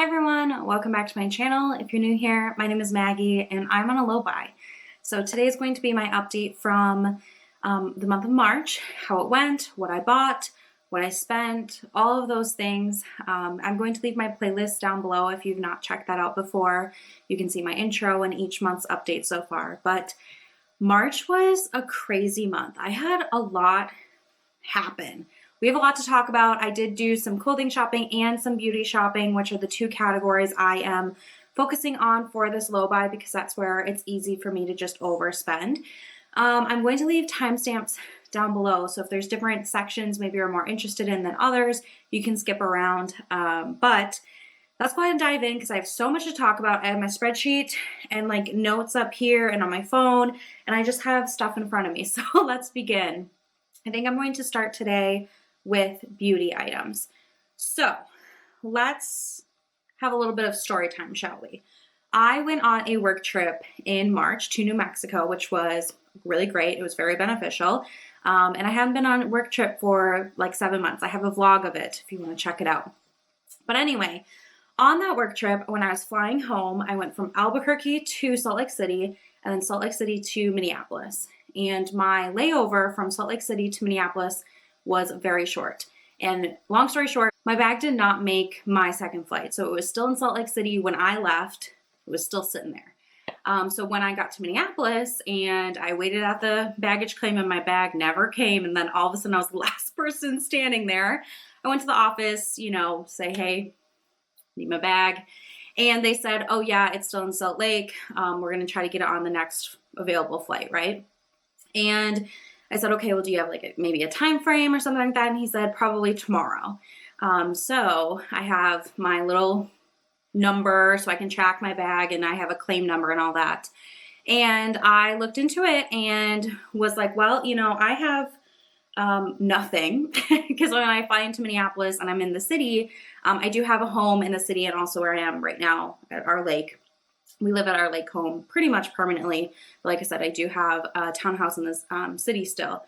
Hi everyone, welcome back to my channel. If you're new here, my name is Maggie and I'm on a low buy. So today is going to be my update from the month of March, how it went, what I bought, what I spent, all of those things. I'm going to leave my playlist down below if you've not checked that out before. You can see my intro and each month's update so far. But March was a crazy month. I had a lot happen. We have a lot to talk about. I did do some clothing shopping and some beauty shopping, which are the two categories I am focusing on for this low buy because that's where it's easy for me to just overspend. I'm going to leave timestamps down below, so if there's different sections maybe you're more interested in than others, you can skip around. But let's go ahead and dive in because I have so much to talk about. I have my spreadsheet and like notes up here and on my phone, and I just have stuff in front of me. So let's begin. I think I'm going to start today with beauty items. So let's have a little bit of story time, shall we? I went on a work trip in March to New Mexico, which was really great. It was very beneficial. And I haven't been on a work trip for like 7 months. I have a vlog of it if you want to check it out. But anyway, on that work trip, when I was flying home, I went from Albuquerque to Salt Lake City and then Salt Lake City to Minneapolis. And my layover from Salt Lake City to Minneapolis was very short. And long story short, my bag did not make my second flight. So it was still in Salt Lake City when I left. It was still sitting there. So when I got to Minneapolis and I waited at the baggage claim and my bag never came, and then all of a sudden I was the last person standing there. I went to the office, say, hey, need my bag. And they said, oh yeah, it's still in Salt Lake. We're going to try to get it on the next available flight, right? And I said, okay, well, do you have like maybe a time frame or something like that? And he said, probably tomorrow. So I have my little number so I can track my bag, and I have a claim number and all that. And I looked into it and was like, well, I have nothing because when I fly into Minneapolis and I'm in the city, I do have a home in the city and also where I am right now at our lake. We live at our lake home pretty much permanently. But like I said, I do have a townhouse in this city still.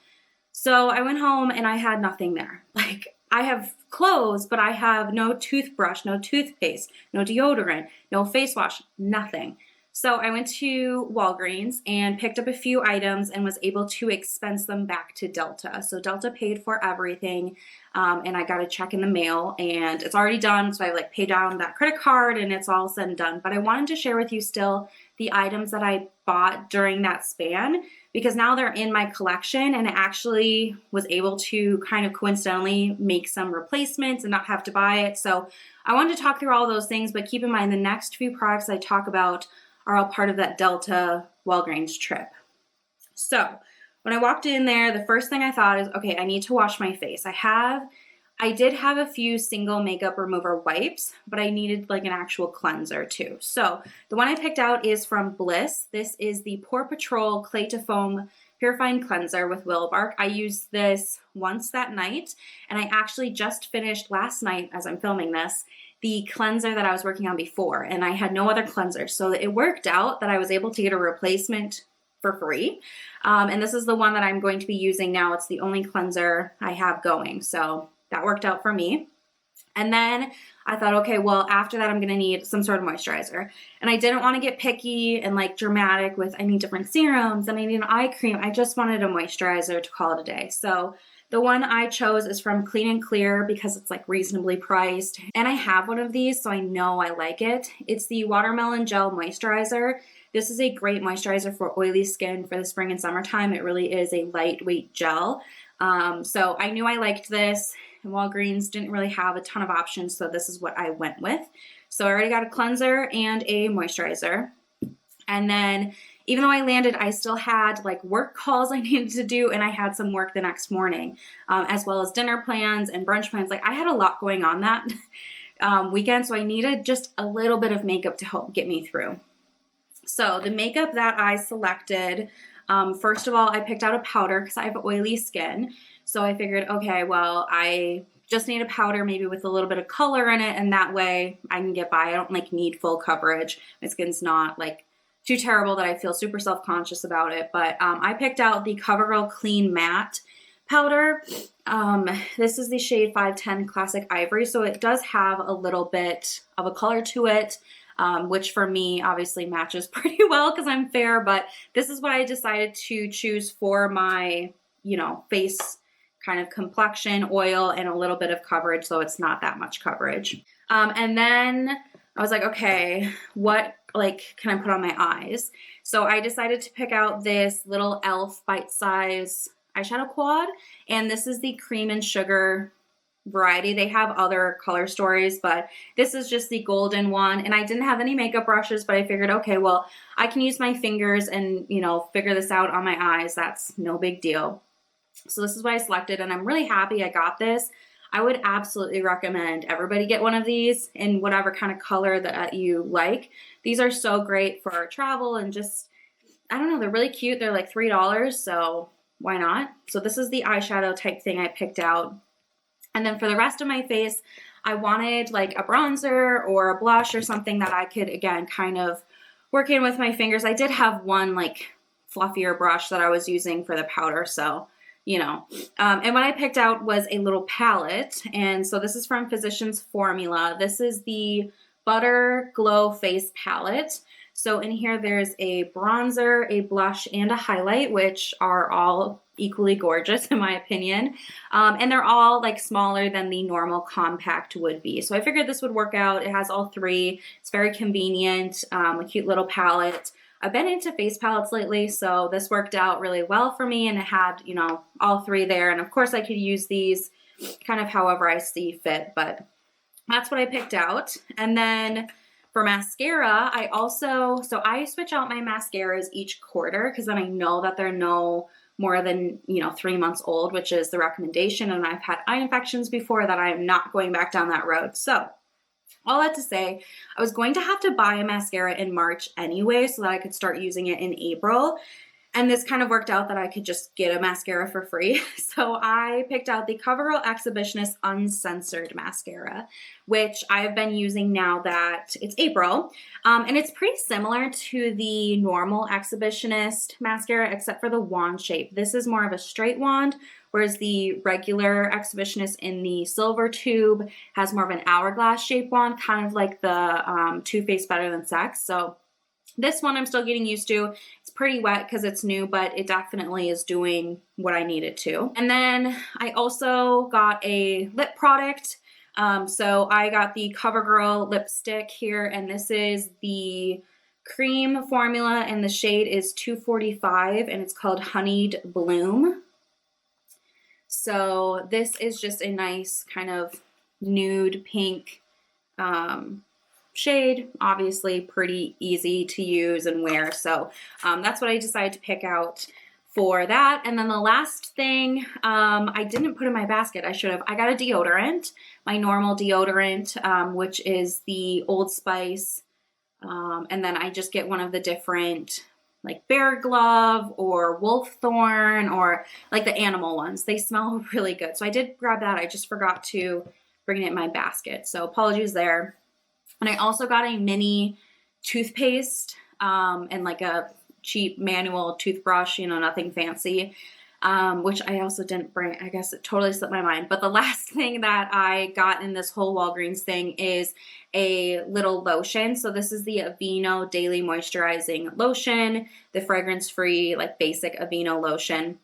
So I went home and I had nothing there. Like I have clothes, but I have no toothbrush, no toothpaste, no deodorant, no face wash, nothing. So I went to Walgreens and picked up a few items and was able to expense them back to Delta. So Delta paid for everything, and I got a check in the mail and it's already done. So I like paid down that credit card and it's all said and done. But I wanted to share with you still the items that I bought during that span because now they're in my collection, and I actually was able to kind of coincidentally make some replacements and not have to buy it. So I wanted to talk through all those things, but keep in mind the next few products I talk about are all part of that Delta Walgreens trip. So when I walked in there, the first thing I thought is, okay, I need to wash my face. I did have a few single makeup remover wipes, but I needed like an actual cleanser too. So the one I picked out is from Bliss. This is the Pore Patrol Clay to Foam Purifying Cleanser with willow bark. I used this once that night, and I actually just finished last night as I'm filming this, the cleanser that I was working on before, and I had no other cleanser. So it worked out that I was able to get a replacement for free. And this is the one that I'm going to be using now. It's the only cleanser I have going. So that worked out for me. And then I thought, okay, well, after that, I'm going to need some sort of moisturizer. And I didn't want to get picky and like dramatic with, I need different serums and I need an eye cream. I just wanted a moisturizer to call it a day. So the one I chose is from Clean and Clear because it's like reasonably priced. And I have one of these, so I know I like it. It's the Watermelon Gel Moisturizer. This is a great moisturizer for oily skin for the spring and summertime. It really is a lightweight gel. So I knew I liked this. And Walgreens didn't really have a ton of options, so this is what I went with. So I already got a cleanser and a moisturizer. And then even though I landed, I still had like work calls I needed to do, and I had some work the next morning, as well as dinner plans and brunch plans. Like I had a lot going on that weekend, so I needed just a little bit of makeup to help get me through. So the makeup that I selected, first of all, I picked out a powder because I have oily skin. So I figured, okay, well, I just need a powder maybe with a little bit of color in it, and that way I can get by. I don't like need full coverage. My skin's not like too terrible that I feel super self-conscious about it. But I picked out the CoverGirl Clean Matte powder. This is the shade 510 Classic Ivory, so it does have a little bit of a color to it, which for me obviously matches pretty well because I'm fair, but this is what I decided to choose for my, face kind of complexion, oil, and a little bit of coverage, so it's not that much coverage. And then I was like, okay, what can I put on my eyes? So I decided to pick out this little e.l.f. bite-size eyeshadow quad, and this is the cream and sugar variety. They have other color stories, but this is just the golden one, and I didn't have any makeup brushes, but I figured, okay, well, I can use my fingers and, figure this out on my eyes. That's no big deal. So this is what I selected, and I'm really happy I got this. I would absolutely recommend everybody get one of these in whatever kind of color that you like. These are so great for travel and just, I don't know, they're really cute. They're like $3, so why not? So this is the eyeshadow type thing I picked out. And then for the rest of my face, I wanted like a bronzer or a blush or something that I could, again, kind of work in with my fingers. I did have one like fluffier brush that I was using for the powder, so and what I picked out was a little palette, and so this is from Physicians Formula. This is the Butter Glow Face Palette. So in here there's a bronzer, a blush, and a highlight, which are all equally gorgeous in my opinion, and they're all like smaller than the normal compact would be. So I figured this would work out. It has all three. It's very convenient, a cute little palette. I've been into face palettes lately, so this worked out really well for me, and it had, all three there. And of course I could use these kind of however I see fit, but that's what I picked out. And then for mascara, I switch out my mascaras each quarter because then I know that they're no more than, 3 months old, which is the recommendation. And I've had eye infections before that I am not going back down that road. So all that to say, I was going to have to buy a mascara in March anyway so that I could start using it in April. And this kind of worked out that I could just get a mascara for free. So I picked out the CoverGirl Exhibitionist Uncensored Mascara, which I've been using now that it's April. And it's pretty similar to the normal Exhibitionist mascara, except for the wand shape. This is more of a straight wand, whereas the regular Exhibitionist in the silver tube has more of an hourglass shape wand, kind of like the Too Faced Better Than Sex. So this one I'm still getting used to. It's pretty wet because it's new, but it definitely is doing what I need it to. And then I also got a lip product. So I got the CoverGirl lipstick here, and this is the cream formula, and the shade is 245, and it's called Honeyed Bloom. So this is just a nice kind of nude pink shade, obviously pretty easy to use and wear. So that's what I decided to pick out for that. And then the last thing I didn't put in my basket, I should have. I got a deodorant, my normal deodorant, which is the Old Spice. And then I just get one of the different like Bear Glove or Wolf Thorn or like the animal ones. They smell really good. So I did grab that. I just forgot to bring it in my basket. So apologies there. And I also got a mini toothpaste and like a cheap manual toothbrush, nothing fancy, which I also didn't bring. I guess it totally slipped my mind. But the last thing that I got in this whole Walgreens thing is a little lotion. So this is the Aveeno Daily Moisturizing Lotion, the fragrance-free, like basic Aveeno lotion.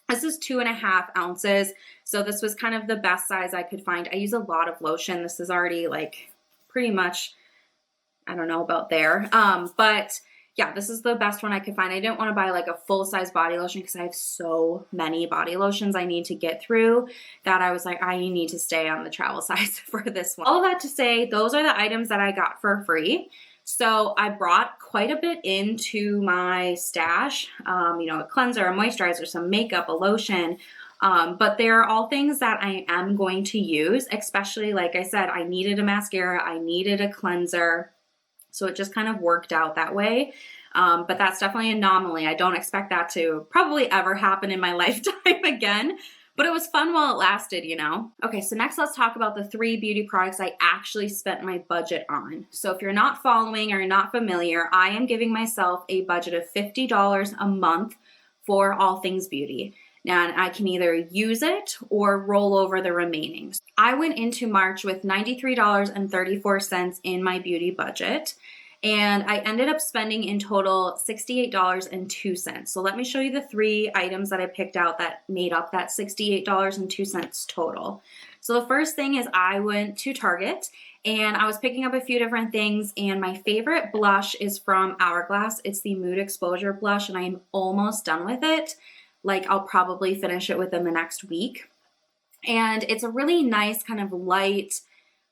This is 2.5 ounces. So this was kind of the best size I could find. I use a lot of lotion. This is already like pretty much, I don't know about there. But yeah, this is the best one I could find. I didn't want to buy like a full-size body lotion because I have so many body lotions I need to get through that I was like, I need to stay on the travel size for this one. All of that to say, those are the items that I got for free. So I brought quite a bit into my stash, a cleanser, a moisturizer, some makeup, a lotion, but they're all things that I am going to use, especially like I said, I needed a mascara, I needed a cleanser. So it just kind of worked out that way. But that's definitely an anomaly. I don't expect that to probably ever happen in my lifetime again. But it was fun while it lasted, Okay, so next let's talk about the 3 beauty products I actually spent my budget on. So if you're not following or you're not familiar, I am giving myself a budget of $50 a month for all things beauty. and I can either use it or roll over the remaining. I went into March with $93.34 in my beauty budget, and I ended up spending in total $68.02. So let me show you the 3 items that I picked out that made up that $68.02 total. So the first thing is I went to Target and I was picking up a few different things, and my favorite blush is from Hourglass. It's the Mood Exposure blush, and I'm almost done with it. Like, I'll probably finish it within the next week. And it's a really nice kind of light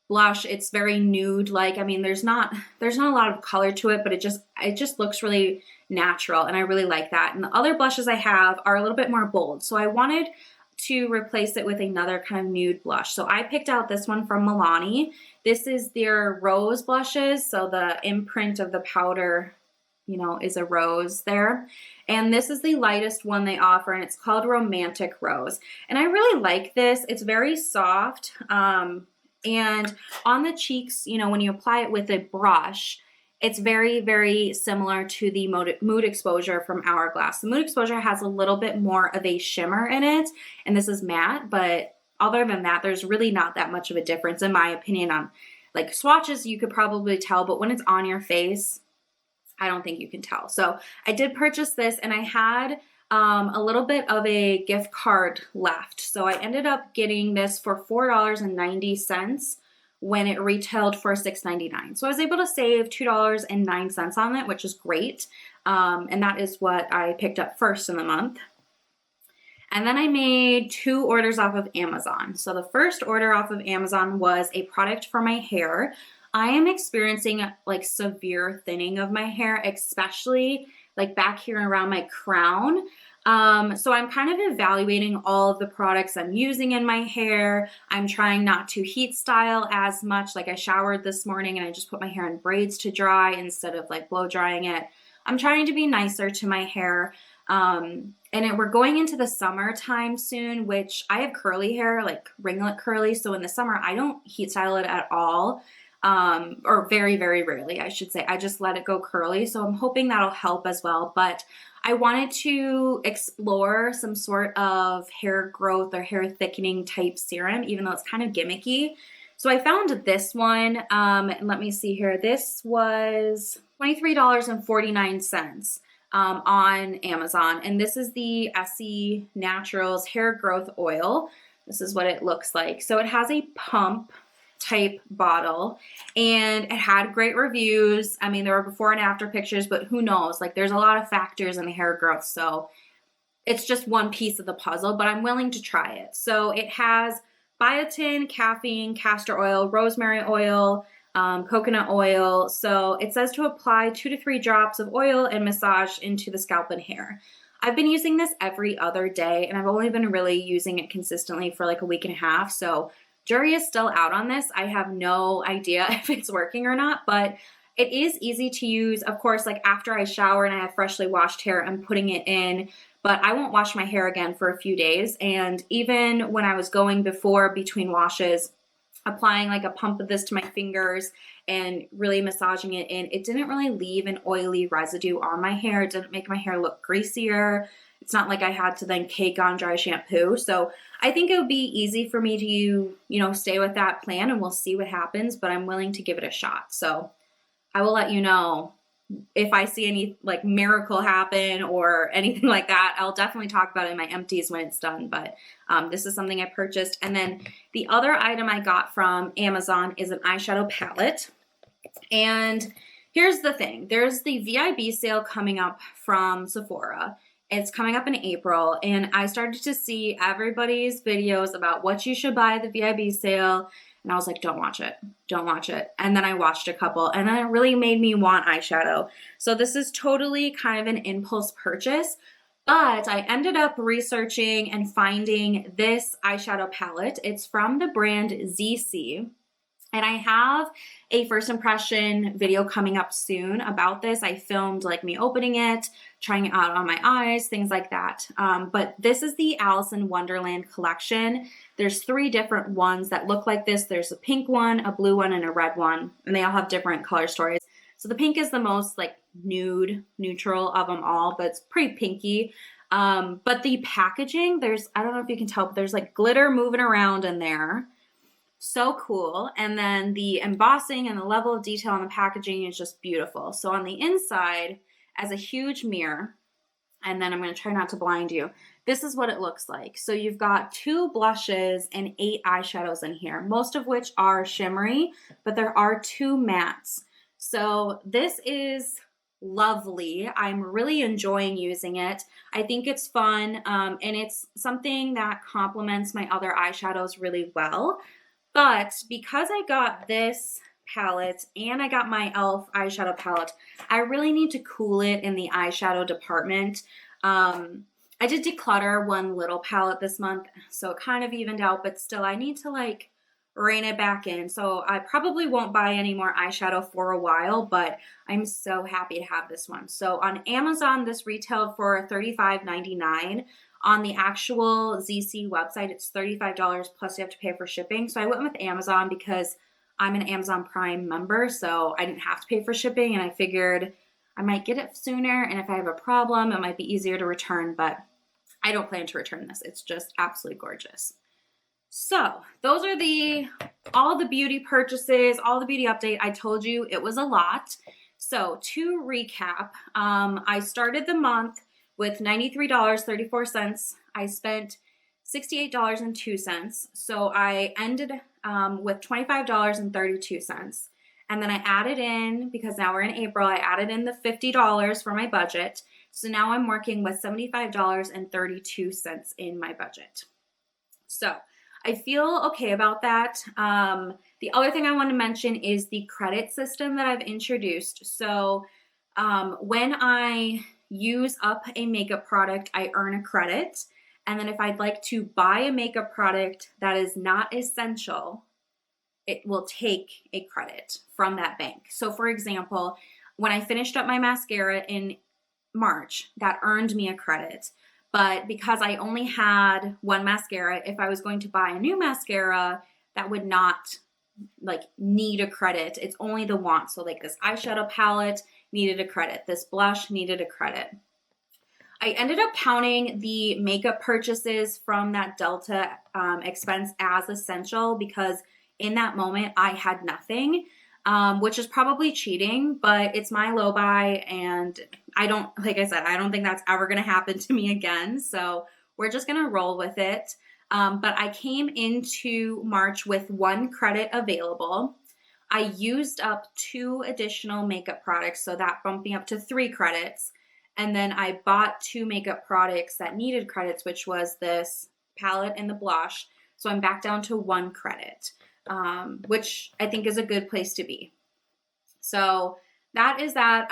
blush. It's very nude like. I mean, there's not a lot of color to it, but it just looks really natural, and I really like that. And the other blushes I have are a little bit more bold. So I wanted to replace it with another kind of nude blush. So I picked out this one from Milani. This is their rose blushes. So the imprint of the powder, you know, is a rose there. And this is the lightest one they offer, and it's called Romantic Rose. And I really like this. It's very soft. And on the cheeks, you know, when you apply it with a brush, it's very, very similar to the Mood Exposure from Hourglass. The Mood Exposure has a little bit more of a shimmer in it, and this is matte, but other than that, there's really not that much of a difference, in my opinion. On like swatches, you could probably tell, but when it's on your face, I don't think you can tell. So I did purchase this, and I had a little bit of a gift card left. So I ended up getting this for $4.90 when it retailed for $6.99. So I was able to save $2.09 on it, which is great. And that is what I picked up first in the month. And then I made 2 orders off of Amazon. So the first order off of Amazon was a product for my hair. I am experiencing like severe thinning of my hair, especially like back here around my crown. So I'm kind of evaluating all of the products I'm using in my hair. I'm trying not to heat style as much. Like, I showered this morning and I just put my hair in braids to dry instead of like blow drying it. I'm trying to be nicer to my hair. We're going into the summertime soon, which I have curly hair, like ringlet curly. So in the summer, I don't heat style it at all. Or very, very rarely, I should say. I just let it go curly. So I'm hoping that'll help as well. But I wanted to explore some sort of hair growth or hair thickening type serum, even though it's kind of gimmicky. So I found this one, and let me see here. This was $23.49 on Amazon. And this is the Essie Naturals Hair Growth Oil. This is what it looks like. So it has a pump type bottle, and it had great reviews. I mean, there were before and after pictures, but who knows? Like, there's a lot of factors in the hair growth, so it's just one piece of the puzzle, but I'm willing to try it. So it has biotin, caffeine, castor oil, rosemary oil, coconut oil. So it says to apply 2 to 3 drops of oil and massage into the scalp and hair. I've been using this every other day, and I've only been really using it consistently for like a week and a half. So jury is still out on this. I have no idea if it's working or not, but it is easy to use. Of course, like after I shower and I have freshly washed hair, I'm putting it in, but I won't wash my hair again for a few days. And even when I was going before between washes, applying like a pump of this to my fingers and really massaging it in, it didn't really leave an oily residue on my hair. It didn't make my hair look greasier. It's not like I had to then cake on dry shampoo. So I think it would be easy for me to, stay with that plan, and we'll see what happens, but I'm willing to give it a shot. So I will let you know if I see any like miracle happen or anything like that. I'll definitely talk about it in my empties when it's done, but this is something I purchased. And then the other item I got from Amazon is an eyeshadow palette. And here's the thing. There's the VIB sale coming up from Sephora. It's coming up in April, and I started to see everybody's videos about what you should buy at the VIB sale, and I was like, don't watch it. Don't watch it. And then I watched a couple, and then it really made me want eyeshadow. So this is totally kind of an impulse purchase, but I ended up researching and finding this eyeshadow palette. It's from the brand ZC. And I have a first impression video coming up soon about this. I filmed like me opening it, trying it out on my eyes, things like that. But this is the Alice in Wonderland collection. There's 3 different ones that look like this. There's a pink one, a blue one, and a red one. And they all have different color stories. So the pink is the most like nude, neutral of them all, but it's pretty pinky. But the packaging, I don't know if you can tell, but there's like glitter moving around in there. So cool. And then the embossing and the level of detail on the packaging is just beautiful. So on the inside, as a huge mirror, and then I'm going to try not to blind you. This is what it looks like. So you've got 2 blushes and 8 eyeshadows in here, most of which are shimmery, but there are 2 mattes. So this is lovely. I'm really enjoying using it. I think it's fun, and it's something that complements my other eyeshadows really well. But because I got this palette and I got my e.l.f. eyeshadow palette, I really need to cool it in the eyeshadow department. I did declutter one little palette this month, so it kind of evened out, but still I need to like rein it back in. So I probably won't buy any more eyeshadow for a while, but I'm so happy to have this one. So on Amazon, this retailed for $35.99. On the actual ZC website, it's $35 plus you have to pay for shipping. So I went with Amazon because I'm an Amazon Prime member, so I didn't have to pay for shipping, and I figured I might get it sooner, and if I have a problem, it might be easier to return, but I don't plan to return this. It's just absolutely gorgeous. So those are all the beauty purchases, all the beauty update. I told you it was a lot. So to recap, I started the month with $93.34. I spent $68.02. So I ended with $25.32. And then I added in, because now we're in April, I added in the $50 for my budget. So now I'm working with $75.32 in my budget. So I feel okay about that. The other thing I want to mention is the credit system that I've introduced. So when I use up a makeup product, I earn a credit. And then if I'd like to buy a makeup product that is not essential, it will take a credit from that bank. So for example, when I finished up my mascara in March, that earned me a credit. But because I only had one mascara, if I was going to buy a new mascara, that would not like need a credit. It's only the want. So like this eyeshadow palette needed a credit. This blush needed a credit. I ended up counting the makeup purchases from that Delta expense as essential because in that moment I had nothing, which is probably cheating, but it's my low buy, and like I said, I don't think that's ever going to happen to me again. So we're just going to roll with it. But I came into March with 1 credit available. I used up 2 additional makeup products, so that bumped me up to 3 credits. And then I bought 2 makeup products that needed credits, which was this palette and the blush. So I'm back down to 1 credit, which I think is a good place to be. So that is that.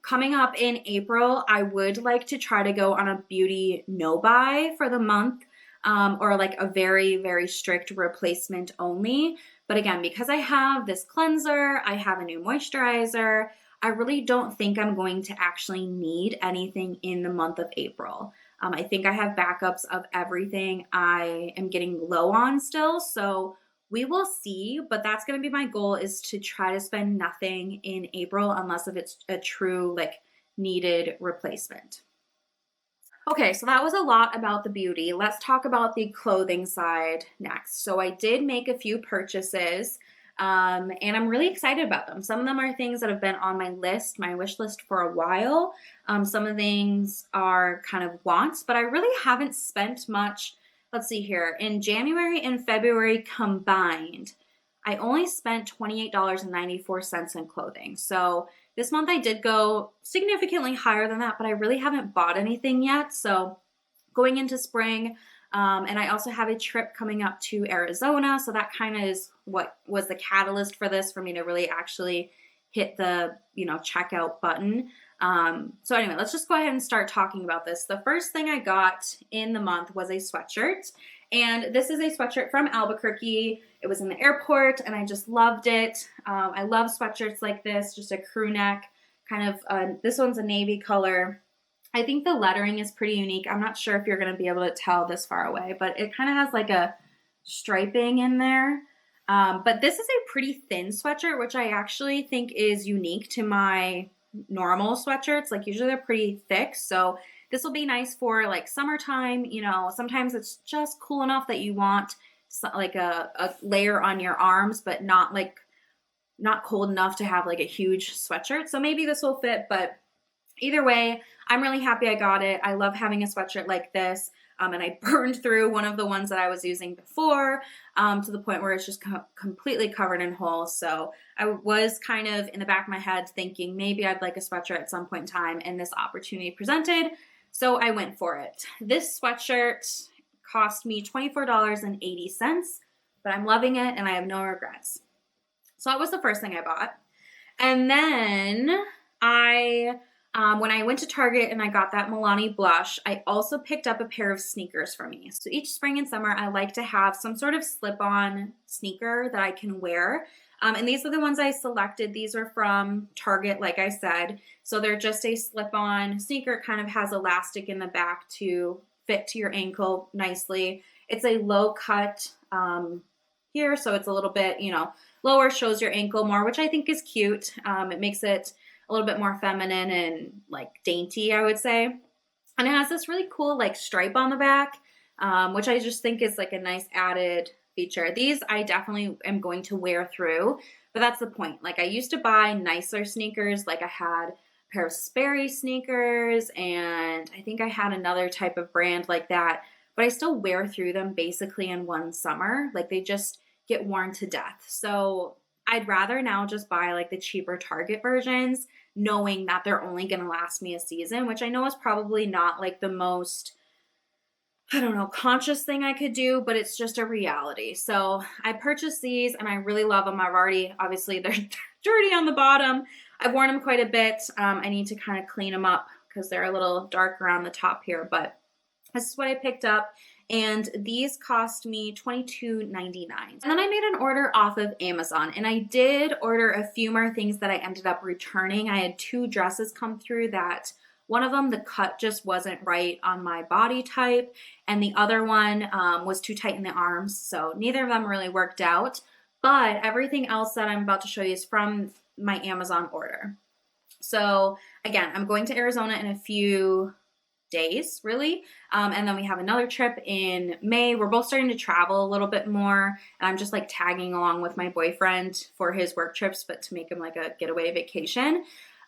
Coming up in April, I would like to try to go on a beauty no buy for the month, or like a very, very strict replacement only. But again, because I have this cleanser, I have a new moisturizer, I really don't think I'm going to actually need anything in the month of April. I think I have backups of everything I am getting low on still. So we will see, but that's going to be my goal, is to try to spend nothing in April unless if it's a true like needed replacement. Okay, so that was a lot about the beauty. Let's talk about the clothing side next. So I did make a few purchases, and I'm really excited about them. Some of them are things that have been on my list, my wish list for a while. Some of the things are kind of wants, but I really haven't spent much. Let's see here. In January and February combined, I only spent $28.94 in clothing. So this month I did go significantly higher than that, but I really haven't bought anything yet. So going into spring, and I also have a trip coming up to Arizona. So that kind of is what was the catalyst for this, for me to really actually hit the, checkout button. So anyway, let's just go ahead and start talking about this. The first thing I got in the month was a sweatshirt. And this is a sweatshirt from Albuquerque. It was in the airport and I just loved it. I love sweatshirts like this, just a crew neck, kind of, this one's a navy color. I think the lettering is pretty unique. I'm not sure if you're going to be able to tell this far away, but it kind of has like a striping in there. But this is a pretty thin sweatshirt, which I actually think is unique to my normal sweatshirts. Like usually they're pretty thick. So this will be nice for like summertime. You know, sometimes it's just cool enough that you want like a layer on your arms, but not cold enough to have like a huge sweatshirt. So maybe this will fit, but either way, I'm really happy I got it. I love having a sweatshirt like this. And I burned through one of the ones that I was using before to the point where it's just completely covered in holes. So I was kind of in the back of my head thinking maybe I'd like a sweatshirt at some point in time, and this opportunity presented. So I went for it. This sweatshirt cost me $24.80, but I'm loving it and I have no regrets. So that was the first thing I bought. And then when I went to Target and I got that Milani blush, I also picked up a pair of sneakers for me. So each spring and summer, I like to have some sort of slip-on sneaker that I can wear. And these are the ones I selected. These are from Target, like I said. So they're just a slip-on sneaker. It kind of has elastic in the back to fit to your ankle nicely. It's a low cut here, so it's a little bit, lower, shows your ankle more, which I think is cute. It makes it a little bit more feminine and like dainty, I would say. And it has this really cool like stripe on the back, which I just think is like a nice added feature. These I definitely am going to wear through, but that's the point. Like I used to buy nicer sneakers. Like I had a pair of Sperry sneakers, and I think I had another type of brand like that, but I still wear through them basically in one summer. Like they just get worn to death. So I'd rather now just buy like the cheaper Target versions, knowing that they're only going to last me a season, which I know is probably not like the most, conscious thing I could do, but it's just a reality. So I purchased these and I really love them. Obviously they're dirty on the bottom. I've worn them quite a bit. I need to kind of clean them up because they're a little dark around the top here, but this is what I picked up. And these cost me $22.99. And then I made an order off of Amazon, and I did order a few more things that I ended up returning. I had 2 dresses come through that one of them, the cut just wasn't right on my body type, and the other one was too tight in the arms. So neither of them really worked out, but everything else that I'm about to show you is from my Amazon order. So again, I'm going to Arizona in a few days, really. And then we have another trip in May. We're both starting to travel a little bit more. And I'm just like tagging along with my boyfriend for his work trips, but to make him like a getaway vacation.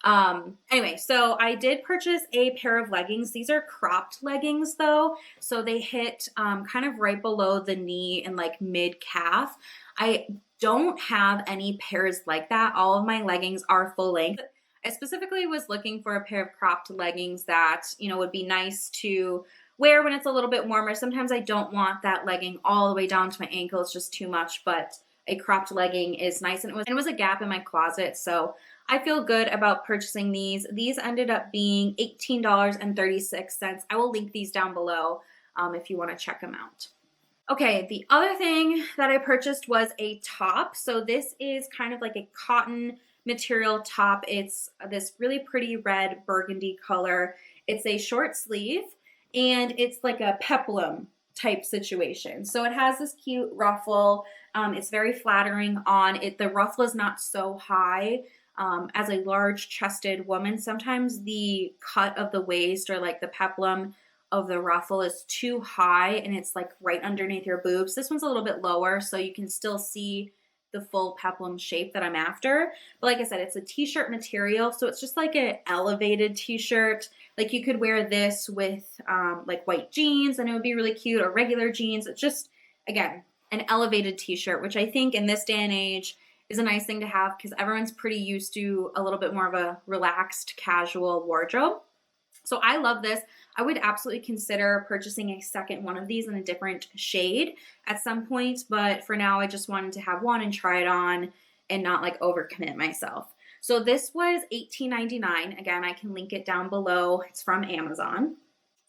Anyway, so I did purchase a pair of leggings. These are cropped leggings though. So they hit kind of right below the knee and like mid calf. I don't have any pairs like that. All of my leggings are full length. I specifically was looking for a pair of cropped leggings that, would be nice to wear when it's a little bit warmer. Sometimes I don't want that legging all the way down to my ankle. It's just too much, but a cropped legging is nice. And it was a gap in my closet. So I feel good about purchasing these. These ended up being $18.36. I will link these down below if you want to check them out. Okay, the other thing that I purchased was a top. So this is kind of like a cotton material top. It's this really pretty red burgundy color. It's a short sleeve and it's like a peplum type situation. So it has this cute ruffle. It's very flattering on it. The ruffle is not so high. As a large chested woman, sometimes the cut of the waist or like the peplum of the ruffle is too high and it's like right underneath your boobs. This one's a little bit lower so you can still see the full peplum shape that I'm after. But like I said, it's a t-shirt material, so it's just like an elevated t-shirt. Like you could wear this with like white jeans and it would be really cute, or regular jeans. It's just, again, an elevated t-shirt, which I think in this day and age is a nice thing to have because everyone's pretty used to a little bit more of a relaxed, casual wardrobe. So I love this. I would absolutely consider purchasing a second one of these in a different shade at some point, but for now I just wanted to have one and try it on and not like overcommit myself. So this was $18.99. Again, I can link it down below. It's from Amazon.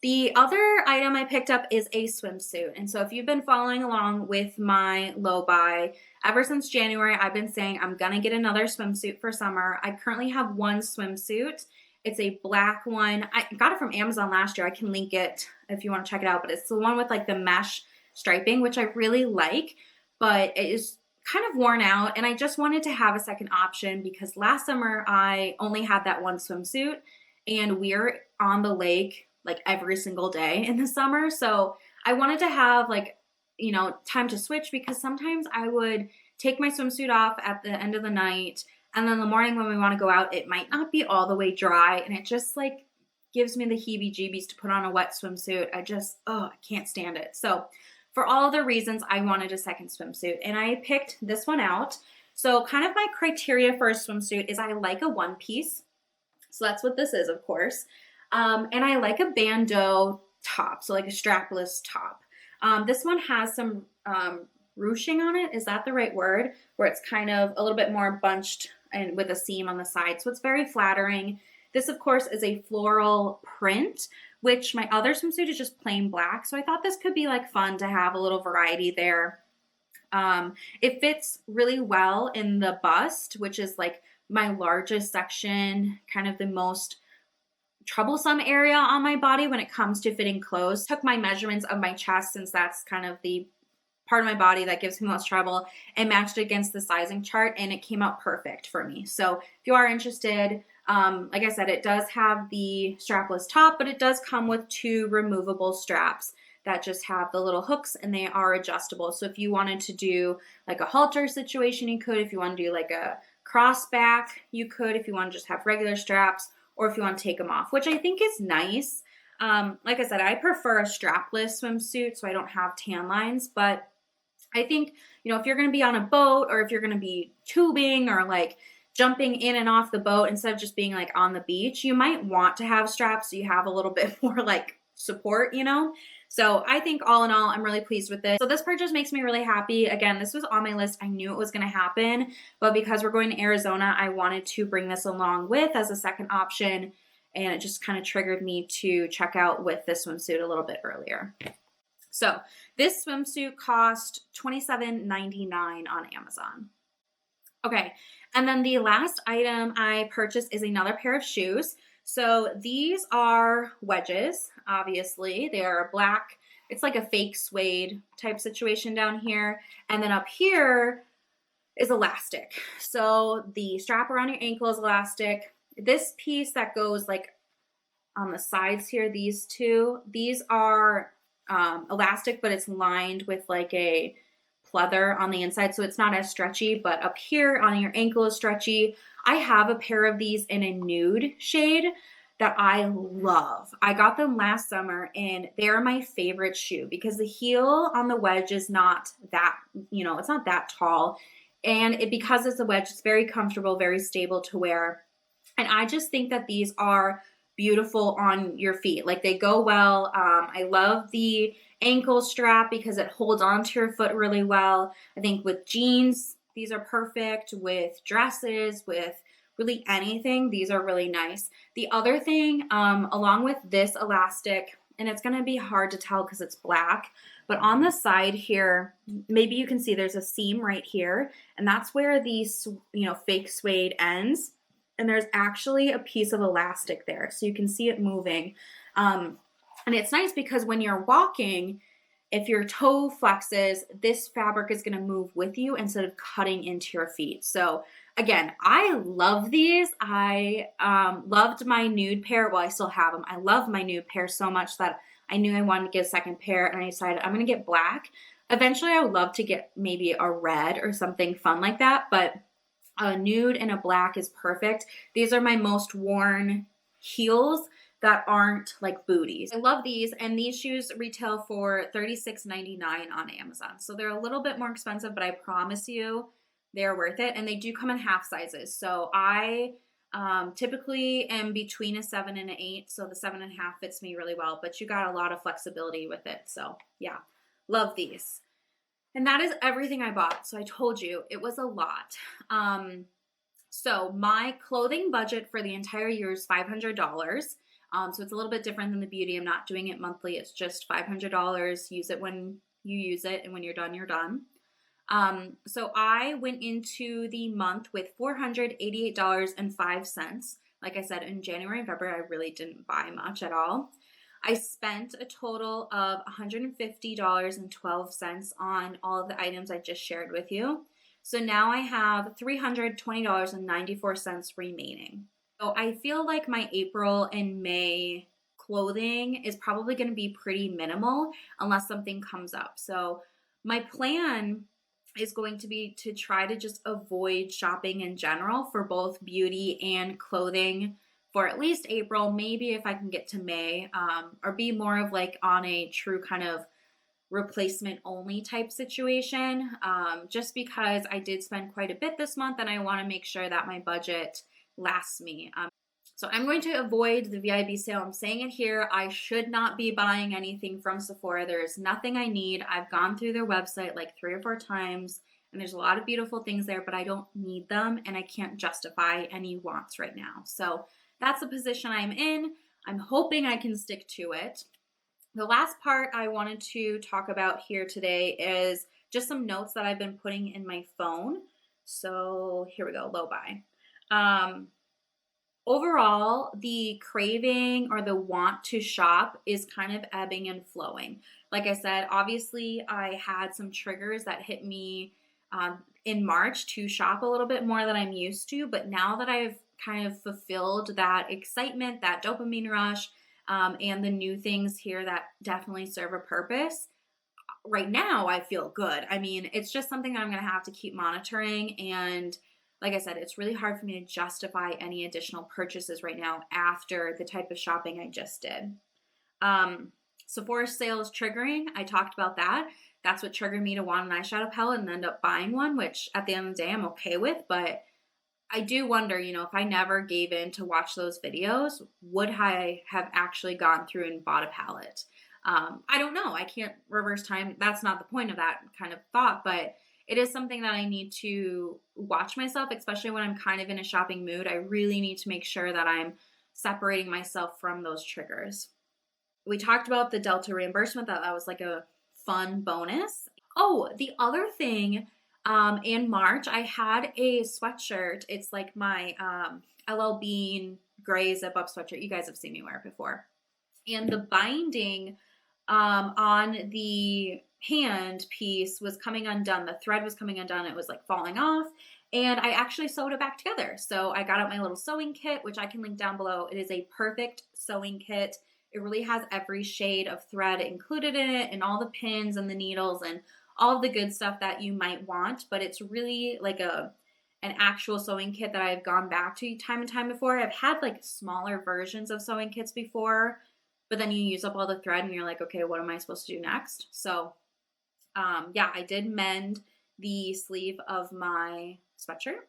The other item I picked up is a swimsuit. And so if you've been following along with my low buy, ever since January, I've been saying I'm going to get another swimsuit for summer. I currently have one swimsuit. It's a black one. I got it from Amazon last year. I can link it if you want to check it out, but it's the one with like the mesh striping, which I really like, but it is kind of worn out. And I just wanted to have a second option because last summer I only had that one swimsuit and we're on the lake like every single day in the summer. So I wanted to have like, you know, time to switch, because sometimes I would take my swimsuit off at the end of the night, and then in the morning when we want to go out, it might not be all the way dry, and it just like gives me the heebie-jeebies to put on a wet swimsuit. I can't stand it. So for all the reasons, I wanted a second swimsuit, and I picked this one out. So kind of my criteria for a swimsuit is I like a one piece. So that's what this is, of course. And I like a bandeau top, so like a strapless top. This one has some ruching on it. Is that the right word? Where it's kind of a little bit more bunched and with a seam on the side. So it's very flattering. This, of course, is a floral print, which my other swimsuit is just plain black. So I thought this could be like fun to have a little variety there. It fits really well in the bust, which is like my largest section, kind of the most troublesome area on my body when it comes to fitting clothes. Took my measurements of my chest, since that's kind of the part of my body that gives me most trouble, and matched it against the sizing chart, and it came out perfect for me. So if you are interested, like I said, it does have the strapless top, but it does come with 2 removable straps that just have the little hooks, and they are adjustable. So if you wanted to do like a halter situation, you could. If you want to do like a cross back, you could. If you want to just have regular straps, or if you want to take them off, which I think is nice. Like I said, I prefer a strapless swimsuit so I don't have tan lines, but I think, you know, if you're going to be on a boat, or if you're going to be tubing, or like jumping in and off the boat instead of just being like on the beach, you might want to have straps so you have a little bit more like support, you know? So I think all in all, I'm really pleased with this. So this purchase makes me really happy. Again, this was on my list. I knew it was going to happen, but because we're going to Arizona, I wanted to bring this along with as a second option. And it just kind of triggered me to check out with this swimsuit a little bit earlier. So this swimsuit cost $27.99 on Amazon. Okay, and then the last item I purchased is another pair of shoes. So these are wedges, obviously. They are black. It's like a fake suede type situation down here. And then up here is elastic. So the strap around your ankle is elastic. This piece that goes like on the sides here, these two, these are elastic, but it's lined with like a pleather on the inside, so it's not as stretchy, but up here on your ankle is stretchy. I have a pair of these in a nude shade that I love. I got them last summer, and they're my favorite shoe because the heel on the wedge is not that, you know, it's not that tall. And because it's a wedge, it's very comfortable, very stable to wear. And I just think that these are beautiful on your feet. Like, they go well. I love the ankle strap because it holds onto your foot really well. I think with jeans, these are perfect. With dresses, with really anything, these are really nice. The other thing, along with this elastic, and it's going to be hard to tell because it's black, but on the side here, maybe you can see there's a seam right here, and that's where the, you know, fake suede ends. And there's actually a piece of elastic there, so you can see it moving. And it's nice because when you're walking, if your toe flexes, this fabric is going to move with you instead of cutting into your feet. So again, I love these. I loved my nude pair. Well, I still have them. I love my nude pair so much that I knew I wanted to get a second pair, and I decided I'm going to get black. Eventually, I would love to get maybe a red or something fun like that, but a nude and a black is perfect. These are my most worn heels that aren't like booties. I love these, and these shoes retail for $36.99 on Amazon. So they're a little bit more expensive, but I promise you they're worth it. And they do come in half sizes. So I typically am between a 7 and an 8. So the 7.5 fits me really well, but you got a lot of flexibility with it. So yeah, love these. And that is everything I bought. So I told you it was a lot. So my clothing budget for the entire year is $500. So it's a little bit different than the beauty. I'm not doing it monthly. It's just $500. Use it when you use it, and when you're done, you're done. So I went into the month with $488.05. Like I said, in January and February, I really didn't buy much at all. I spent a total of $150.12 on all of the items I just shared with you. So now I have $320.94 remaining. So I feel like my April and May clothing is probably going to be pretty minimal unless something comes up. So my plan is going to be to try to just avoid shopping in general for both beauty and clothing for at least April, maybe if I can get to May, or be more of like on a true kind of replacement only type situation, just because I did spend quite a bit this month and I want to make sure that my budget lasts me. So I'm going to avoid the VIB sale. I'm saying it here. I should not be buying anything from Sephora. There is nothing I need. I've gone through their website like 3 or 4 times, and there's a lot of beautiful things there, but I don't need them, and I can't justify any wants right now. So that's the position I'm in. I'm hoping I can stick to it. The last part I wanted to talk about here today is just some notes that I've been putting in my phone. So here we go, low buy. Overall, the craving or the want to shop is kind of ebbing and flowing. Like I said, obviously I had some triggers that hit me in March to shop a little bit more than I'm used to, but now that I've kind of fulfilled that excitement, that dopamine rush, and the new things here that definitely serve a purpose, right now I feel good. I mean, it's just something that I'm going to have to keep monitoring, and like I said, it's really hard for me to justify any additional purchases right now after the type of shopping I just did. Sephora sales triggering, I talked about that. That's what triggered me to want an eyeshadow palette and end up buying one, which at the end of the day I'm okay with, but I do wonder, if I never gave in to watch those videos, would I have actually gone through and bought a palette? I don't know. I can't reverse time. That's not the point of that kind of thought, but it is something that I need to watch myself, especially when I'm kind of in a shopping mood. I really need to make sure that I'm separating myself from those triggers. We talked about the Delta reimbursement, that was like a fun bonus. Oh, the other thing, in March, I had a sweatshirt. It's like my LL Bean gray zip-up sweatshirt. You guys have seen me wear it before. And the binding on the hand piece was coming undone. The thread was coming undone. It was like falling off. And I actually sewed it back together. So I got out my little sewing kit, which I can link down below. It is a perfect sewing kit. It really has every shade of thread included in it, and all the pins and the needles and all of the good stuff that you might want. But it's really like an actual sewing kit that I've gone back to time and time before. I've had like smaller versions of sewing kits before, but then you use up all the thread and you're like, okay, what am I supposed to do next? So yeah, I did mend the sleeve of my sweatshirt.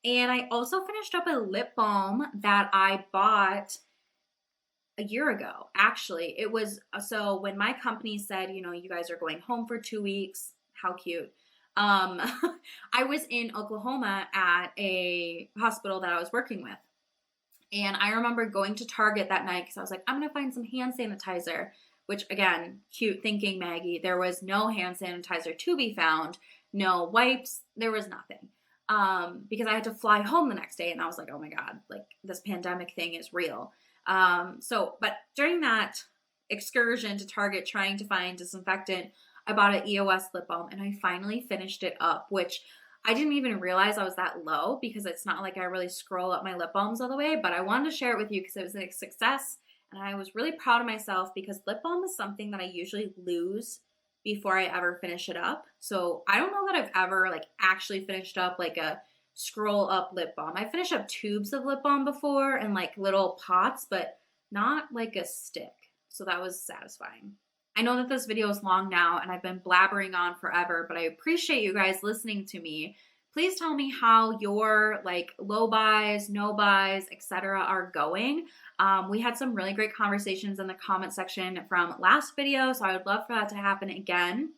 And I also finished up a lip balm that I bought a year ago. Actually, it was, so when my company said, you guys are going home for 2 weeks, how cute. I was in Oklahoma at a hospital that I was working with. And I remember going to Target that night because I was like, I'm going to find some hand sanitizer, which again, cute thinking, Maggie. There was no hand sanitizer to be found, no wipes, there was nothing. Because I had to fly home the next day, and I was like, oh my God, like this pandemic thing is real. But during that excursion to Target trying to find disinfectant, I bought an EOS lip balm, and I finally finished it up, which I didn't even realize I was that low because it's not like I really scroll up my lip balms all the way, but I wanted to share it with you because it was a success, and I was really proud of myself because lip balm is something that I usually lose before I ever finish it up. So I don't know that I've ever like actually finished up like a scroll up lip balm. I finished up tubes of lip balm before and like little pots, but not like a stick. So that was satisfying. I know that this video is long now and I've been blabbering on forever, but I appreciate you guys listening to me. Please tell me how your like low buys, no buys, etc. are going. We had some really great conversations in the comment section from last video, so I would love for that to happen again.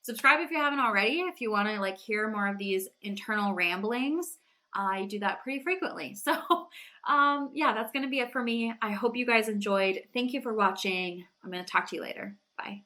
Subscribe if you haven't already, if you want to like hear more of these internal ramblings. I do that pretty frequently. So yeah, that's going to be it for me. I hope you guys enjoyed. Thank you for watching. I'm going to talk to you later. Bye.